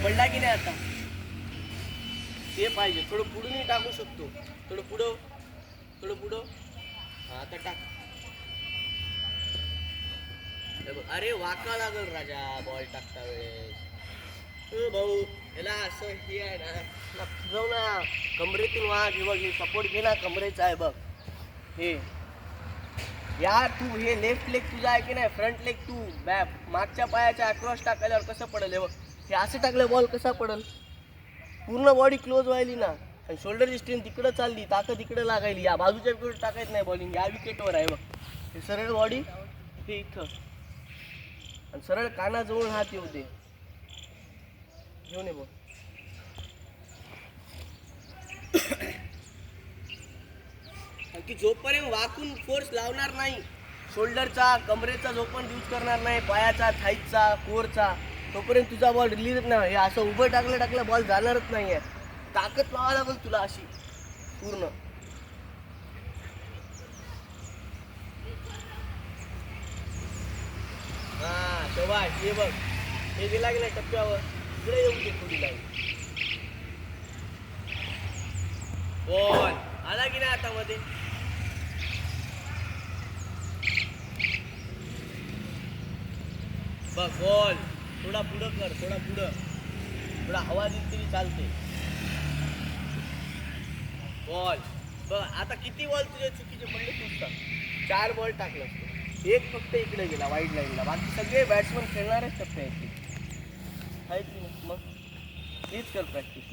पडला की नाही आता ते पाहिजे. थोडं पुढूनही टाकू शकतो. थोडं पुढं, थोडं पुढं. हा आता टाक. अरे वाका लागल राजा बॉल टाकता वेळेस. भाऊ याला असं हे आहे ना, जाऊ ना कमरेतून वाघ. हे बघ, हे सपोर्ट घे ना, कमरेचा आहे बघ हे. यार तू हे लेफ्ट लेग तुझा आहे की नाही, फ्रंट लेग तू मागच्या पायाच्या अक्रॉस टाकायल्यावर कसं पडेल हे बघ. हे असं टाकलं बॉल कसा पडेल. पूर्ण बॉडी क्लोज व्हायली ना, आणि शोल्डरची स्ट्रेंथ तिकडं चालली, ताकद इकडं लागायली. या बाजूच्या विकेट टाकायचं नाही बॉलिंग, या विकेटवर आहे बघ. हे सरळ बॉडी हे इथं, आणि सरळ कानाजवळ हात येऊ दे. घेऊन ये बघ. की जोपर्यंत वाकून फोर्स लावणार नाही, शोल्डरचा कमरेचा जोपर्यंत यूज करणार नाही, पायाचा, थाईचा, कोरचा, तोपर्यंत तुझा बॉल रिलीजच नाही. हे असं उभं टाकलं बॉल जाणारच नाही आहे. ताकद लावायला लागेल तुला अशी पूर्ण. हा शोभाष, हे बघ हे गेला गेला टप्प्यावर, इकडे येऊ दे थोडी लाईन. बॉल आला की नाही आता मध्ये. बघ बॉल थोडा पुढं कर, थोडा पुढं, थोडा हवा दिली तरी चालते. बॉल बघ आता किती बॉल तुझे चुकीचे पडले तुझा. 4 बॉल टाकले असते, एक फक्त इकडे गेला वाईड लाईनला. बाकी सगळे बॅट्समन खेळणारेच टप्पे आहेत की नाही. मग हेच कर प्रॅक्टिस.